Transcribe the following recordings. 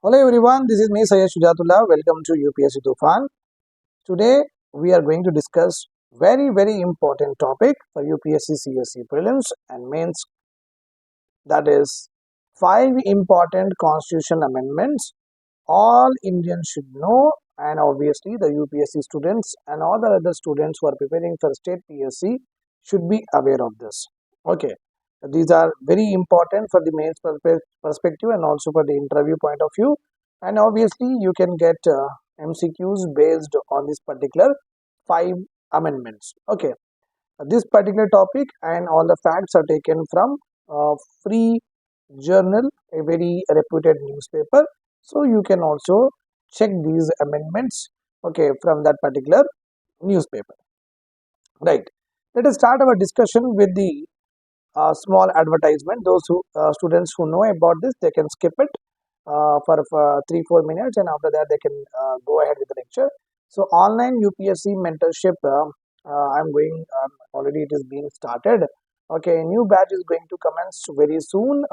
Hello everyone, this is me Syed Shujathullah. Welcome to UPSC Tufan. Today we are going to discuss very important topic for UPSC CSE prelims and mains, that is 5 important constitutional amendments all Indians should know, and obviously the UPSC students and all the other students who are preparing for state PSC should be aware of this. Okay, these are very important for the mains perspective and also for the interview point of view, and obviously you can get MCQs based on this particular 5 amendments. Okay, this particular topic and all the facts are taken from free journal, a very reputed newspaper. So you can also check these amendments, okay, from that particular newspaper. Right. Let us start our discussion with the small advertisement. Those who students who know about this, they can skip it for 3-4 minutes, and after that they can go ahead with the lecture. So online UPSC mentorship, I'm going already it is being started. Okay, new batch is going to commence very soon.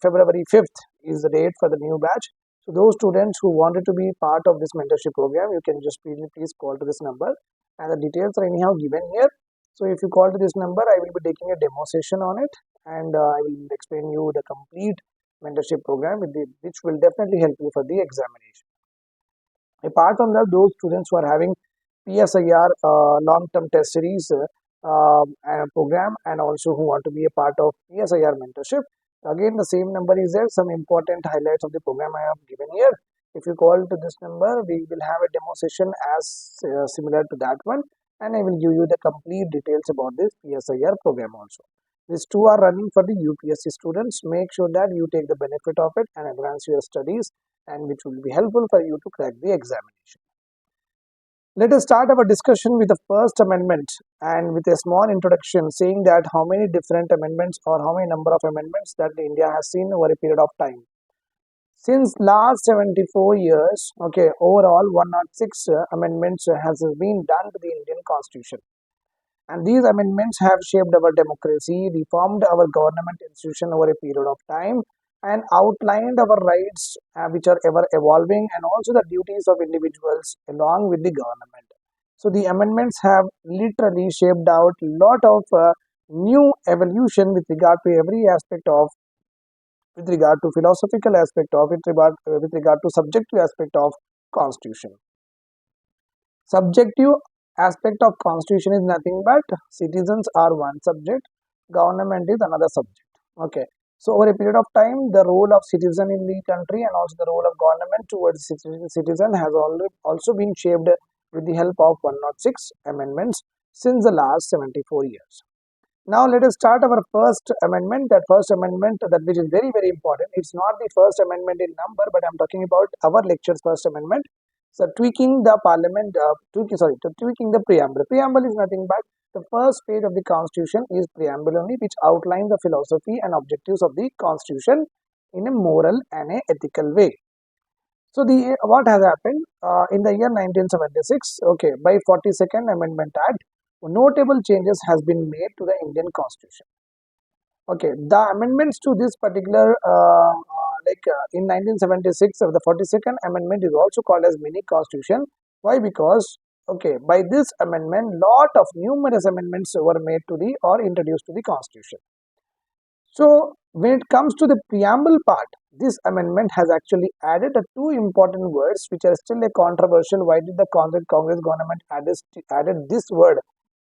February 5th is the date for the new batch. So those students who wanted to be part of this mentorship program, you can just please call to this number, and the details are anyhow given here. So if you call to this number, I will be taking a demo session on it, and I will explain you the complete mentorship program which will definitely help you for the examination. Apart from that, those students who are having PSIR long-term test series and program, and also who want to be a part of PSIR mentorship, again the same number is there. Some important highlights of the program I have given here. If you call to this number, we will have a demo session as similar to that one, and I will give you the complete details about this PSIR program also. These two are running for the UPSC students. Make sure that you take the benefit of it and advance your studies, and which will be helpful for you to crack the examination. Let us start our discussion with the first amendment and with a small introduction saying that how many different amendments or how many number of amendments that India has seen over a period of time. Since last 74 years, okay, overall 106 amendments has been done to the Indian Constitution. And these amendments have shaped our democracy, reformed our government institution over a period of time, and outlined our rights, which are ever evolving, and also the duties of individuals along with the government. So the amendments have literally shaped out a lot of new evolution with regard to every aspect of, with regard to philosophical aspect of, with regard to subjective aspect of constitution. Subjective aspect of constitution is nothing but citizens are one subject, government is another subject. Okay. So over a period of time, the role of citizen in the country and also the role of government towards citizen has also been shaped with the help of 106 amendments since the last 74 years. Now let us start our first amendment. That first amendment, that which is very important. It's not the first amendment in number, but I'm talking about our lecture's first amendment. So tweaking the parliament, tweaking the preamble. Preamble is nothing but the first page of the constitution is preamble only, which outlines the philosophy and objectives of the constitution in a moral and a ethical way. So the what has happened in the year 1976? Okay, by 42nd Amendment Act, notable changes has been made to the Indian Constitution. Okay, the amendments to this particular in 1976, the 42nd amendment is also called as mini constitution. Why? Because okay, by this amendment, lot of numerous amendments were made to the or introduced to the constitution. So when it comes to the preamble part, this amendment has actually added two important words which are still a controversial. Why did the Congress government added this word?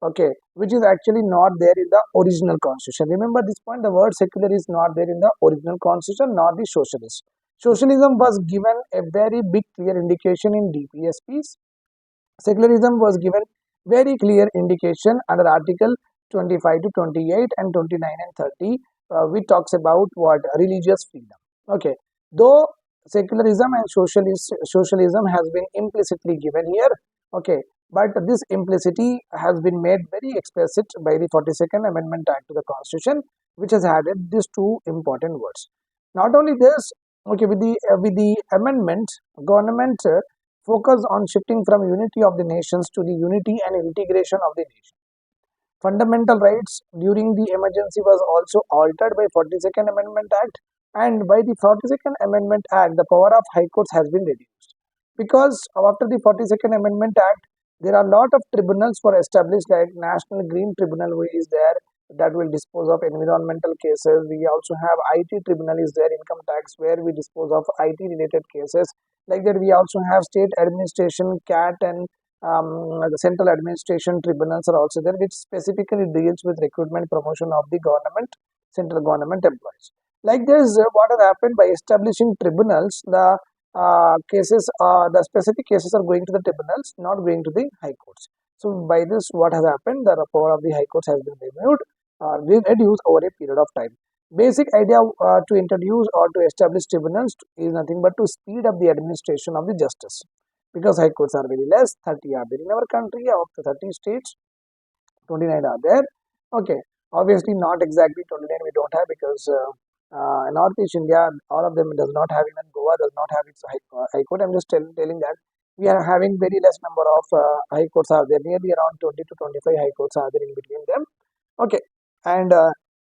Okay, which is actually not there in the original constitution. Remember this point, the word secular is not there in the original constitution, nor the socialist. Socialism was given a very big clear indication in DPSPs. Secularism was given very clear indication under Article 25 to 28 and 29 and 30, which talks about what religious freedom. Okay, though secularism and socialism has been implicitly given here. Okay, but this implicity has been made very explicit by the 42nd Amendment Act to the Constitution, which has added these two important words. Not only this, okay, with the amendment, government focus on shifting from unity of the nations to the unity and integration of the nation. Fundamental rights during the emergency was also altered by 42nd Amendment Act. And by the 42nd Amendment Act, the power of high courts has been reduced. Because after the 42nd Amendment Act, there are a lot of tribunals for established, like National Green Tribunal is there, that will dispose of environmental cases. We also have IT tribunal is there, income tax, where we dispose of IT related cases. Like that, we also have state administration, CAT, and the central administration tribunals are also there, which specifically deals with recruitment promotion of the government, central government employees. Like this, what has happened by establishing tribunals, the specific cases are going to the tribunals, not going to the high courts. So by this, what has happened, the power of the high courts has been reduced over a period of time. Basic idea to introduce or to establish tribunals is nothing but to speed up the administration of the justice, because high courts are very less. 30 are there in our country. Of the 30 states, 29 are there. Okay, obviously not exactly 29 we don't have, because Northeast India, all of them does not have, even Goa does not have its high court. I'm just telling that we are having very less number of high courts are there, nearly around 20 to 25 high courts are there in between them. Okay, and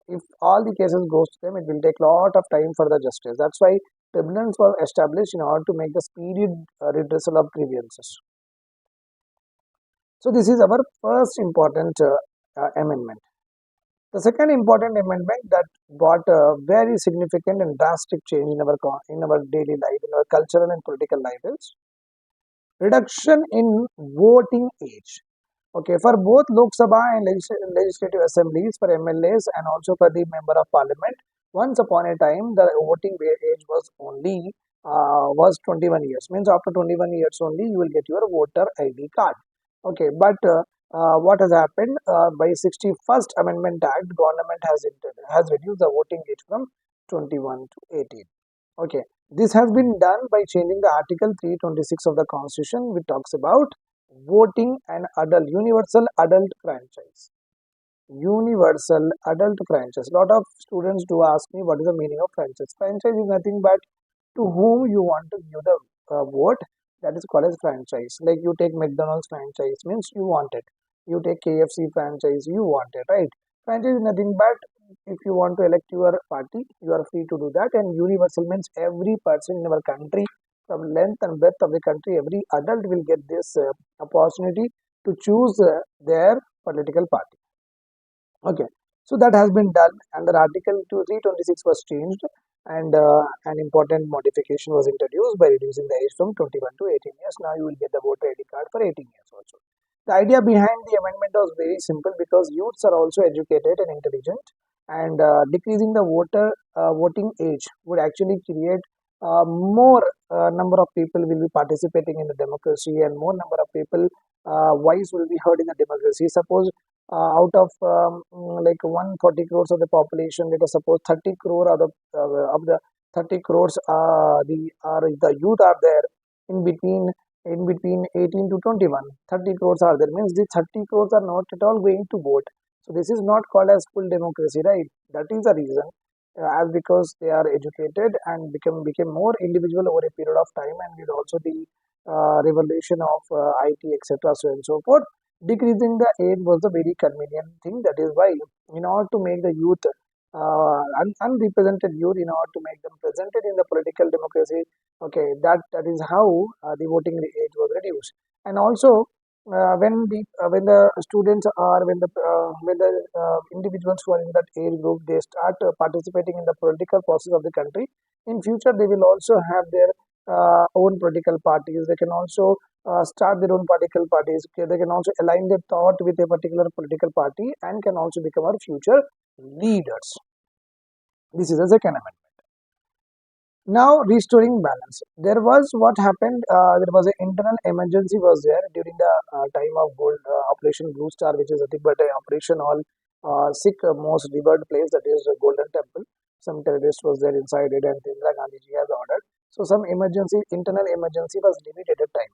if all the cases goes to them, it will take lot of time for the justice. That's why tribunals were established in order to make the speedy redressal of grievances. So this is our first important amendment. The second important amendment that brought a very significant and drastic change in our daily life, in our cultural and political life, is reduction in voting age. Okay, for both Lok Sabha and legislative assemblies, for MLAs and also for the member of parliament, once upon a time the voting age was only was 21 years. Means after 21 years only you will get your voter ID card. Okay, but what has happened by 61st Amendment Act, government has reduced the voting age from 21 to 18. Okay, this has been done by changing the Article 326 of the Constitution, which talks about voting and adult universal adult franchise. Universal adult franchise. Lot of students do ask me what is the meaning of franchise. Franchise is nothing but to whom you want to give the vote. That is called as franchise. Like you take McDonald's franchise, means you want it. You take KFC franchise, you want it, right? Franchise is nothing but if you want to elect your party, you are free to do that. And universal means every person in our country, from length and breadth of the country, every adult will get this opportunity to choose their political party. Okay, so that has been done, and the Article 326 was changed, and an important modification was introduced by reducing the age from 21 to 18 years. Now you will get the voter ID card for 18 years also. The idea behind the amendment was very simple, because youths are also educated and intelligent, and decreasing the voting age would actually create more number of people will be participating in the democracy, and more number of people voice will be heard in the democracy. Suppose out of like 140 crores of the population, let us suppose 30 crore of the 30 crores the youth are there in between 18 to 21. 30 crores are there, means the 30 crores are not at all going to vote. So this is not called as full democracy, right? That is the reason, as because they are educated and became more individual over a period of time, and with also the revolution of IT, etc., so and so forth. Decreasing the age was a very convenient thing. That is why, in order to make the youth unrepresented youth, in order to make them presented in the political democracy, okay, that is how the voting age was reduced. And also, when the students are when the individuals who are in that age group, they start participating in the political process of the country. In future, they will also have their own political parties. They can also start their own political parties. Okay, they can also align their thought with a particular political party, and can also become our future leaders. This is the second amendment. Now, restoring balance. There was what happened. There was an internal emergency was there during the time of Operation Blue Star, which is nothing but an operation all Sikh most revered place, that is the Golden Temple. Some terrorist was there inside it, and Indira Gandhi ji has ordered. So some internal emergency was levied at a time.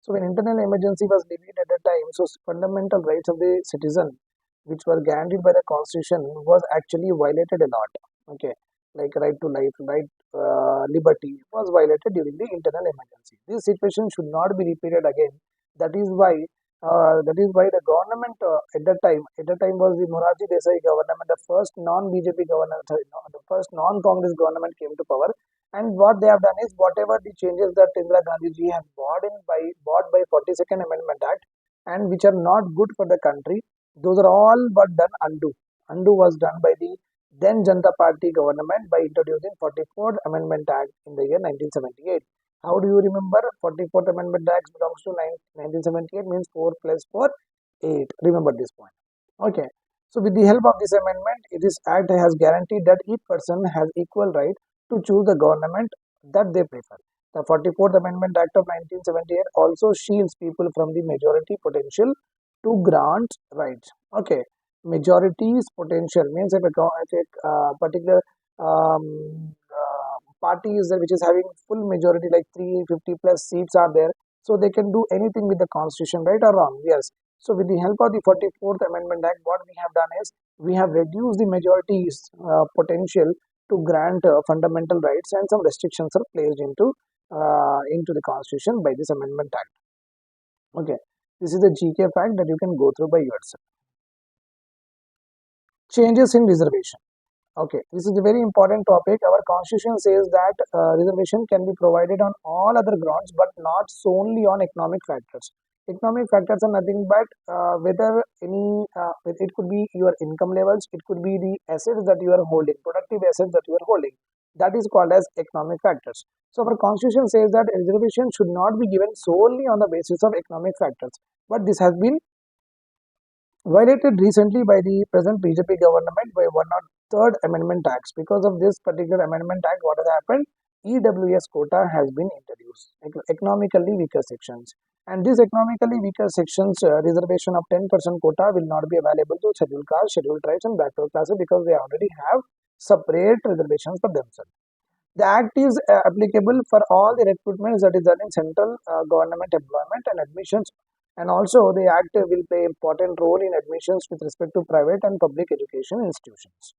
So when internal emergency was levied at a time, so fundamental rights of the citizen, which were guaranteed by the constitution, was actually violated a lot. Okay, like right to life, right, liberty was violated during the internal emergency. This situation should not be repeated again. That is why That is why the government at that time was the Morarji Desai government, the first non-BJP government, sorry, no, the first non-Congress government came to power. And what they have done is whatever the changes that Indira Gandhi ji has bought by 42nd Amendment Act and which are not good for the country, those are all but done undo. Undo was done by the then Janata Party government by introducing 44th Amendment Act in the year 1978. How do you remember? 44th Amendment Act belongs to 1978 means 4 plus 4, 8. Remember this point. Okay. So with the help of this amendment, this act has guaranteed that each person has equal right to choose the government that they prefer. The 44th Amendment Act of 1978 also shields people from the majority potential to grant rights. Okay. Majority's potential means if a particular party is there which is having full majority like 350 plus seats are there, so they can do anything with the constitution, right or wrong? Yes. So with the help of the 44th Amendment Act, what we have done is we have reduced the majority's potential to grant fundamental rights, and some restrictions are placed into the constitution by this Amendment Act. Okay, this is the GK fact that you can go through by yourself. Changes in reservation. Okay, this is a very important topic. Our constitution says that reservation can be provided on all other grounds, but not solely on economic factors. Economic factors are nothing but whether it could be your income levels, it could be the assets that you are holding, productive assets that you are holding. That is called as economic factors. So our constitution says that reservation should not be given solely on the basis of economic factors. But this has been violated recently by the present BJP government by 103rd Amendment Acts. Because of this particular Amendment Act, what has happened? EWS quota has been introduced, economically weaker sections. And this economically weaker sections reservation of 10% quota will not be available to scheduled castes, scheduled tribes and backward classes because they already have separate reservations for themselves. The act is applicable for all the recruitments that is done in central government employment and admissions, and also the act will play important role in admissions with respect to private and public education institutions.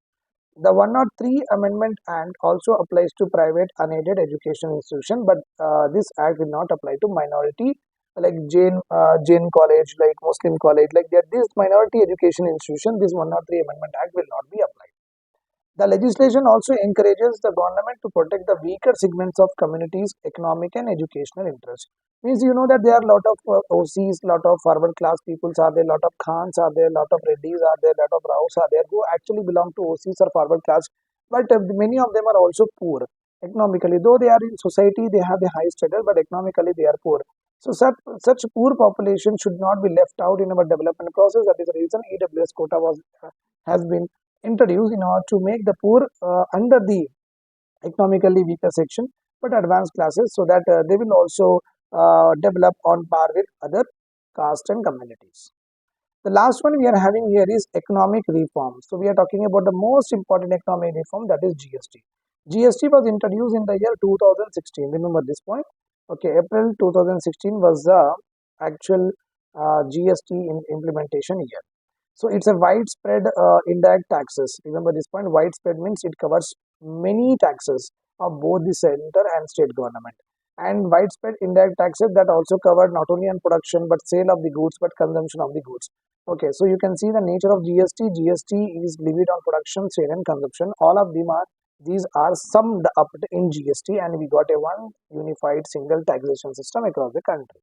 The 103 Amendment Act also applies to private unaided education institution, but this act will not apply to minority like Jain college, like Muslim college, like that. This minority education institution, this 103 Amendment Act will not be applied. The legislation also encourages the government to protect the weaker segments of communities' economic and educational interests. Means you know that there are a lot of OCs, lot of forward class peoples are there, lot of Khans are there, lot of Reddis are there, lot of Raos are there who actually belong to OCs or forward class, but many of them are also poor economically. Though they are in society, they have a high status, but economically they are poor. So such poor population should not be left out in our development process. That is the reason EWS quota has been introduced in order to make the poor under the economically weaker section but advanced classes, so that they will also develop on par with other caste and communities. The last one we are having here is economic reform. So we are talking about the most important economic reform, that is GST. GST was introduced in the year 2016. Remember this point. Okay, April 2016 was the actual GST implementation year. So it's a widespread indirect taxes. Remember this point. Widespread means it covers many taxes of both the center and state government. And widespread indirect taxes that also cover not only on production but sale of the goods but consumption of the goods. Okay, so you can see the nature of GST. GST is levied on production, sale and consumption. All of them are, these are summed up in GST, and we got a one unified single taxation system across the country.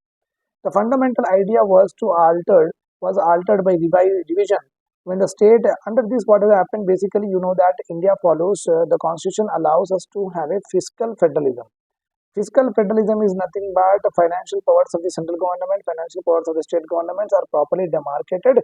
The fundamental idea was altered by division. When the state, under this what has happened, basically you know that India follows, the constitution allows us to have a fiscal federalism. Fiscal federalism is nothing but financial powers of the central government, financial powers of the state governments are properly demarcated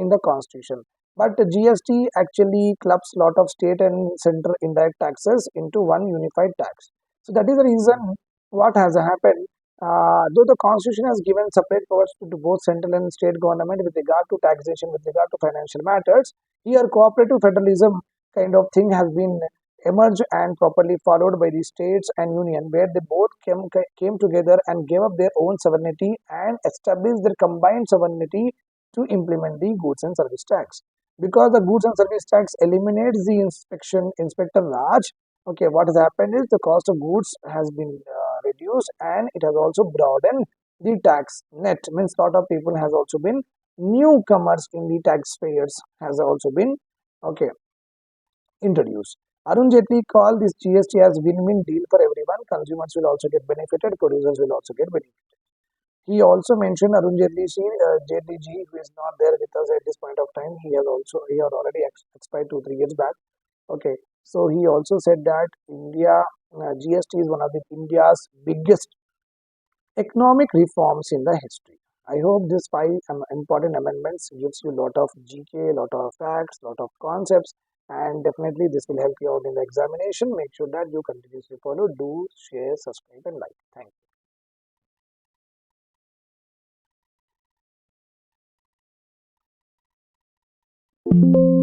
in the constitution. But GST actually clubs lot of state and central indirect taxes into one unified tax. So that is the reason what has happened. Though the constitution has given separate powers to both central and state government with regard to taxation, with regard to financial matters, here cooperative federalism kind of thing has been emerged and properly followed by the states and union, where they both came together and gave up their own sovereignty and established their combined sovereignty to implement the goods and service tax. Because the goods and service tax eliminates the inspector Raj, okay, what has happened is the cost of goods has been reduced, and it has also broadened The tax net means lot of people has also been newcomers in the taxpayers has also been okay introduced. Arun Jaitley called this GST as win-win deal for everyone. Consumers will also get benefited, producers will also get benefited. He also mentioned Arun Jaitley ji, who is not there with us at this point of time. He had already expired 2 3 years back. Okay, so he also said that India GST is one of the India's biggest economic reforms in the history. I hope this five important amendments gives you a lot of GK, lot of facts, lot of concepts, and definitely this will help you out in the examination. Make sure that you continuously follow, do, share, subscribe, and like. Thank you.